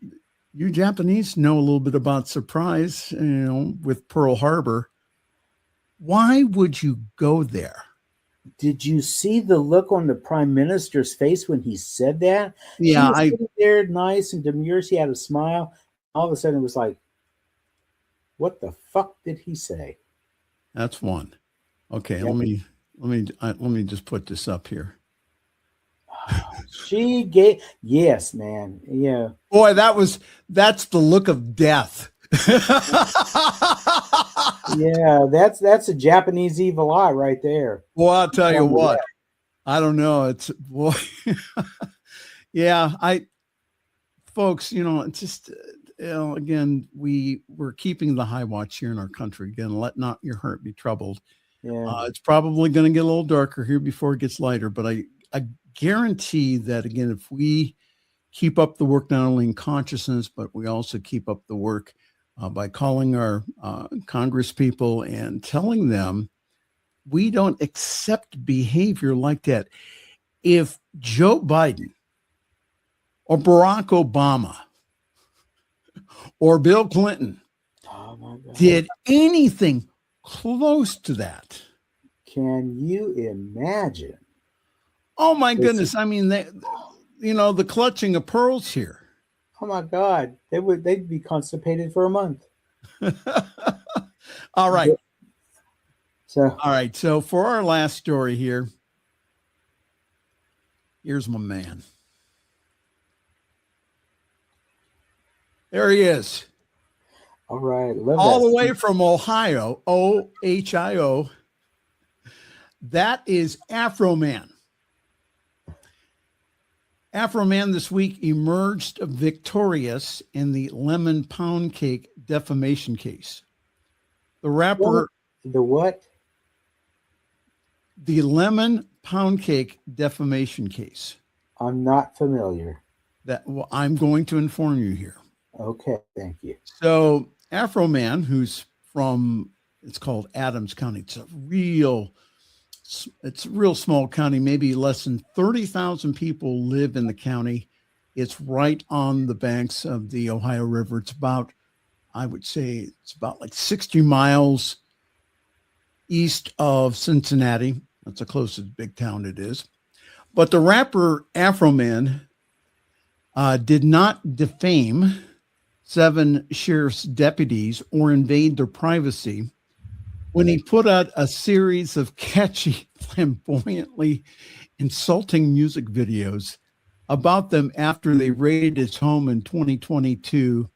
you Japanese know a little bit about surprise, with Pearl Harbor. Why would you go there? Did you see the look on the prime minister's face when he said that? Yeah, he was sitting there nice and demure. He had a smile. All of a sudden, it was like, what the fuck did he say? That's one. Okay, Yep. let me just put this up here. Yes, man. Yeah. Boy, that's the look of death. Yeah, that's a Japanese evil eye right there. Well, I'll tell you what. I don't know. It's boy. Yeah, folks, it's just again, we're keeping the high watch here in our country. Again, let not your heart be troubled. Yeah. It's probably going to get a little darker here before it gets lighter, but I guarantee that, again, if we keep up the work, not only in consciousness, but we also keep up the work by calling our Congress people and telling them we don't accept behavior like that. If Joe Biden or Barack Obama or Bill Clinton did anything close to that, can you imagine? Oh my goodness! I mean, the clutching of pearls here. Oh my God, they'd be constipated for a month. All right. So So for our last story here, here's my man. There he is. All right, all the way from Ohio, Ohio. That is Afro Man. Afro Man this week emerged victorious in the lemon pound cake defamation case. The rapper... The what? The lemon pound cake defamation case. I'm not familiar. I'm going to inform you here. Okay, thank you. So Afro Man, who's from, it's called Adams County. It's a real small county, maybe less than 30,000 people live in the county. It's right on the banks of the Ohio River. It's about, I would say, it's about like 60 miles east of Cincinnati. That's the closest big town it is. But the rapper Afro Man did not defame 7 sheriff's deputies or invade their privacy when he put out a series of catchy, flamboyantly insulting music videos about them after they raided his home in 2022,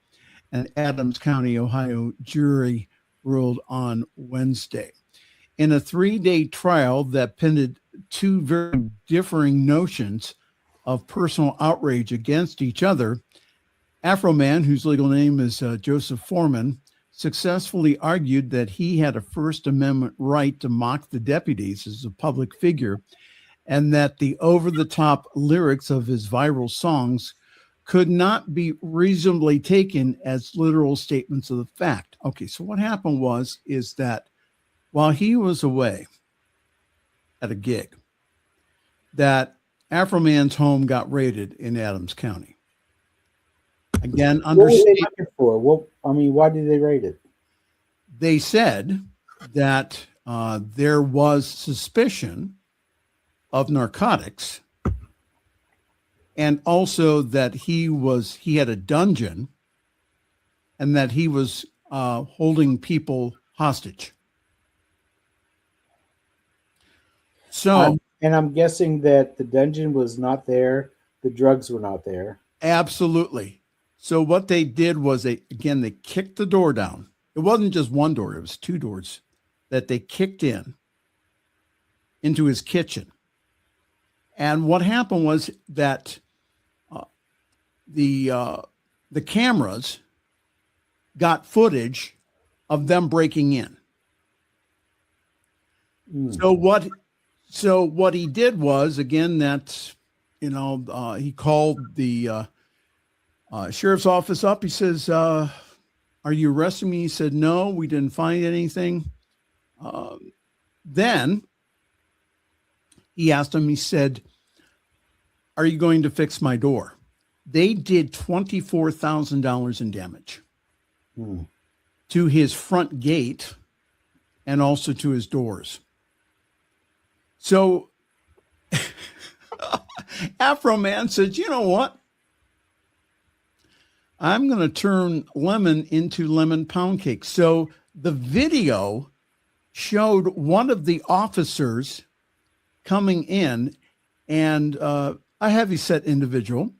an Adams County, Ohio jury ruled on Wednesday. In a 3-day trial that pitted 2 very differing notions of personal outrage against each other, Afro Man, whose legal name is Joseph Foreman, successfully argued that he had a First Amendment right to mock the deputies as a public figure, and that the over-the-top lyrics of his viral songs could not be reasonably taken as literal statements of the fact. Okay, so what happened is that while he was away at a gig, that Afro Man's home got raided in Adams County. Again, what were they looking for? Why did they raid it? They said that there was suspicion of narcotics, and also that he had a dungeon, and that he was holding people hostage. So, and I'm guessing that the dungeon was not there, the drugs were not there. Absolutely. So what they did was they kicked the door down. It wasn't just one door, it was 2 doors that they kicked into his kitchen. And what happened was that the cameras got footage of them breaking in. So what he did was, again, that, he called the sheriff's office up. He says, are you arresting me? He said, no, we didn't find anything. Then he asked him, he said, are you going to fix my door? They did $24,000 in damage to his front gate and also to his doors. So Afro Man said, you know what? I'm going to turn lemon into lemon pound cake. So the video showed one of the officers coming in and a heavyset individual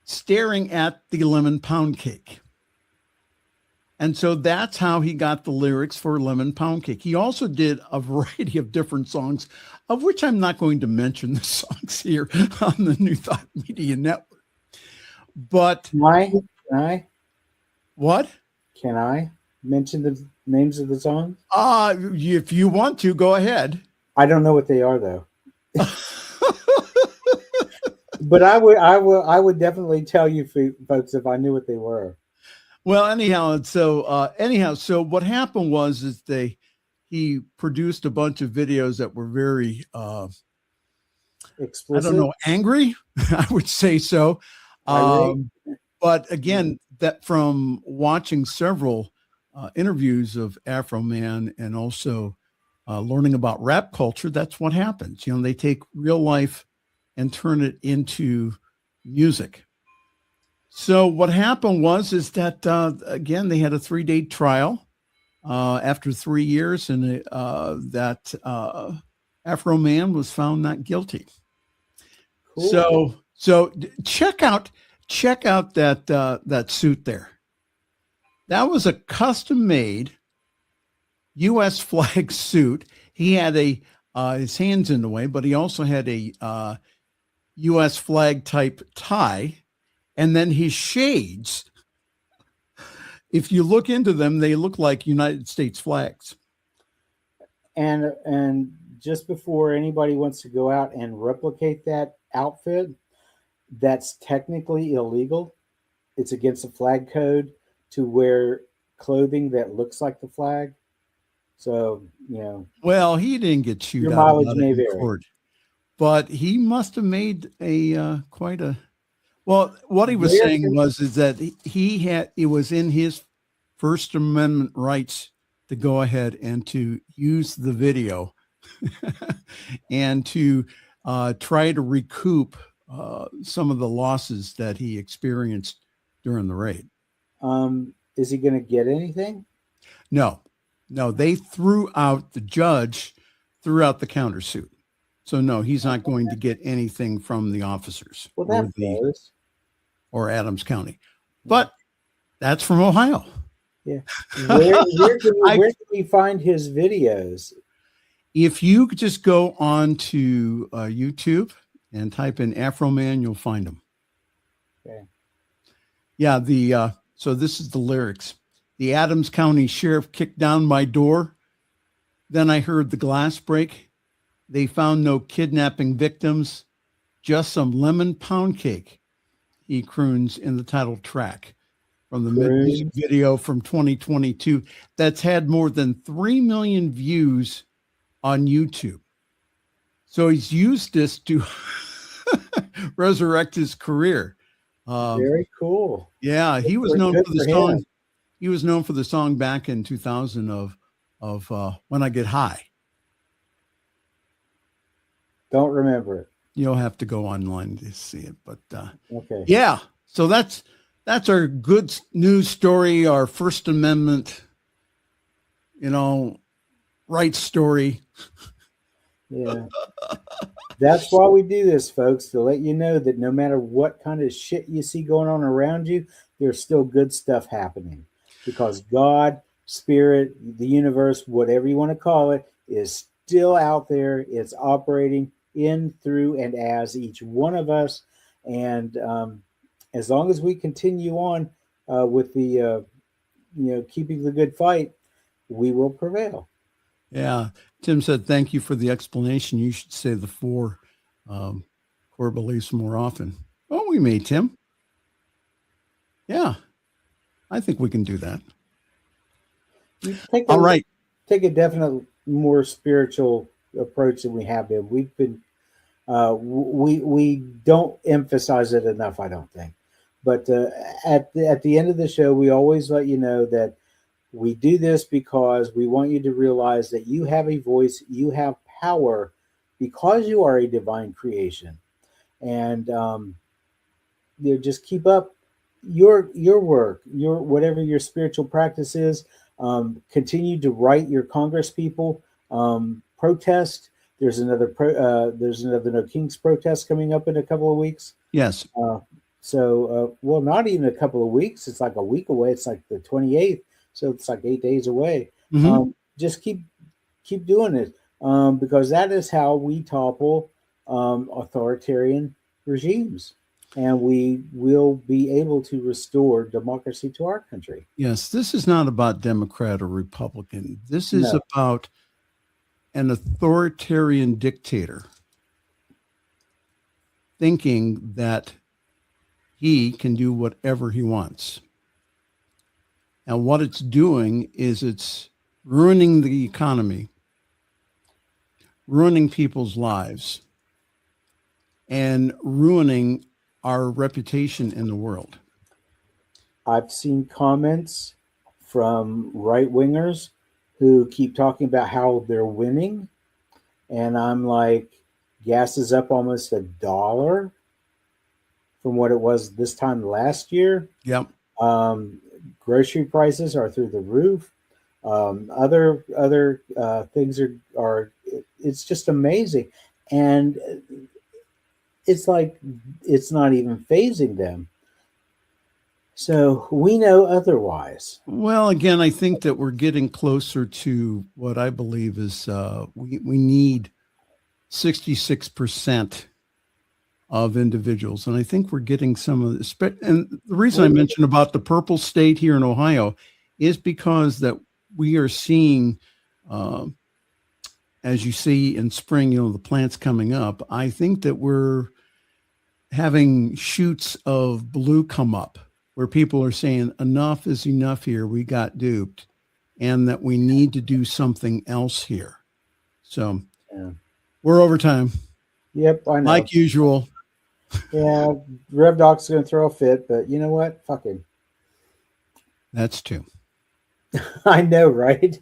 staring at the lemon pound cake. And so that's how he got the lyrics for Lemon Pound Cake. He also did a variety of different songs, of which I'm not going to mention the songs here on the New Thought Media Network. But Can I? What? Can I mention the names of the songs? If you want to, go ahead. I don't know what they are, though. But I would definitely tell you folks if I knew what they were. Well, anyhow, so what happened was he produced a bunch of videos that were very explicit. I don't know, angry. I would say so. But again, that from watching several interviews of Afro Man and also learning about rap culture, that's what happens. They take real life and turn it into music. So what happened was that again, they had a 3-day trial after 3 years, and that Afro Man was found not guilty. Cool. So check out that suit there. That was a custom made U.S. flag suit. He had his hands in the way, but he also had a U.S. flag type tie. And then his shades, if you look into them, they look like United States flags. And just before anybody wants to go out and replicate that outfit, that's technically illegal. It's against the flag code to wear clothing that looks like the flag. So, Well, he didn't get chewed your out. Mileage may vary. But he must have made quite a... Well, what he was saying is that it was in his First Amendment rights to go ahead and to use the video and to try to recoup some of the losses that he experienced during the raid. Is he going to get anything? No, the judge threw out the countersuit. So no, he's not going to get anything from the officers. Well, that's or Adams County, but that's from Ohio. Yeah. Where can we find his videos? If you just go on to YouTube and type in Afro Man, you'll find them. Okay. Yeah. So this is the lyrics. The Adams County Sheriff kicked down my door. Then I heard the glass break. They found no kidnapping victims, just some lemon pound cake. He croons in the title track from the music video from 2022 that's had more than 3 million views on YouTube. So he's used this to resurrect his career. Very cool. Yeah, he was known for the song. He was known for the song back in 2000 of When I Get High. Don't remember it. You'll have to go online to see it, but okay. Yeah. So that's our good news story, our First Amendment, rights story. Yeah. That's why we do this, folks, to let you know that no matter what kind of shit you see going on around you, there's still good stuff happening, because God, Spirit, the universe, whatever you want to call it, is still out there. It's operating in, through, and as each one of us, and as long as we continue on with the, keeping the good fight, we will prevail. Yeah. Tim said, thank you for the explanation. You should say the four core beliefs more often. Oh, we may, Tim. Yeah. I think we can do that. All right. Take a definite more spiritual approach than we have been. We've been, we don't emphasize it enough, I don't think. But at the end of the show, we always let you know that we do this because we want you to realize that you have a voice, you have power, because you are a divine creation. And just keep up your work, your whatever your spiritual practice is. Continue to write your Congress people, protest. There's another No Kings protest coming up in a couple of weeks. Yes. Well, not even a couple of weeks. It's like a week away. It's like the 28th. So it's like 8 days away. Mm-hmm. Just keep doing it, because that is how we topple authoritarian regimes, and we will be able to restore democracy to our country. Yes, this is not about Democrat or Republican. This is about an authoritarian dictator thinking that he can do whatever he wants. And what it's doing is it's ruining the economy, ruining people's lives, and ruining our reputation in the world. I've seen comments from right-wingers who keep talking about how they're winning. And I'm like, gas is up almost $1 from what it was this time last year. Yep. Grocery prices are through the roof. Other things are it's just amazing. And it's like, it's not even phasing them. So we know otherwise. Well, again, I think that we're getting closer to what I believe is we need 66% of individuals. And I think we're getting some of this. And the reason I mentioned about the purple state here in Ohio is because that we are seeing, as you see in spring, the plants coming up. I think that we're having shoots of blue come up where people are saying enough is enough here. We got duped, and that we need to do something else here. So we're over time. Yep, I know. Like usual. Yeah, Rev Doc's going to throw a fit, but you know what? Fuck him. That's true. I know, right?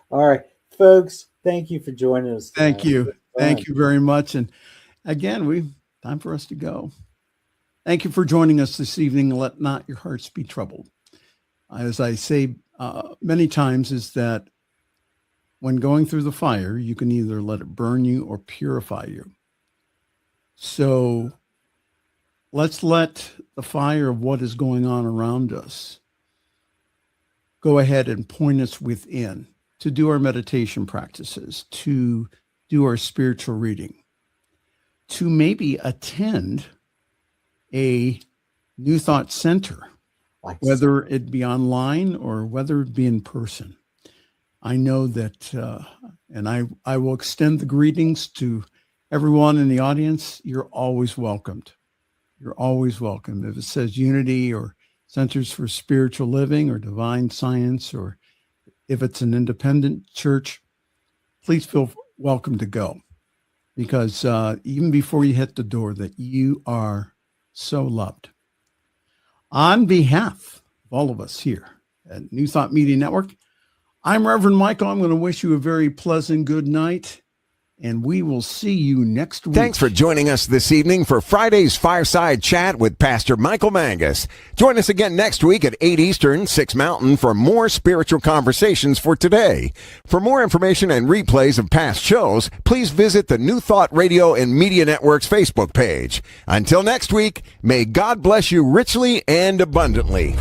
All right, folks, thank you for joining us tonight. Thank you. Thank you very much. And again, time for us to go. Thank you for joining us this evening. Let not your hearts be troubled. As I say many times, is that when going through the fire, you can either let it burn you or purify you. So let's let the fire of what is going on around us go ahead and point us within to do our meditation practices, to do our spiritual reading, to maybe attend a New Thought Center, whether it be online or whether it be in person. I know that, and I will extend the greetings to everyone in the audience. You're always welcomed. You're always welcome. If it says Unity or Centers for Spiritual Living or Divine Science, or if it's an independent church, please feel welcome to go. Because even before you hit the door, that you are so loved. On behalf of all of us here at New Thought Media Network, I'm Reverend Michael. I'm going to wish you a very pleasant good night, and we will see you next week. Thanks for joining us this evening for Friday's Fireside Chat with Pastor Michael Mangus. Join us again next week at 8 Eastern, 6 Mountain for more spiritual conversations for today. For more information and replays of past shows, please visit the New Thought Radio and Media Network's Facebook page. Until next week, may God bless you richly and abundantly.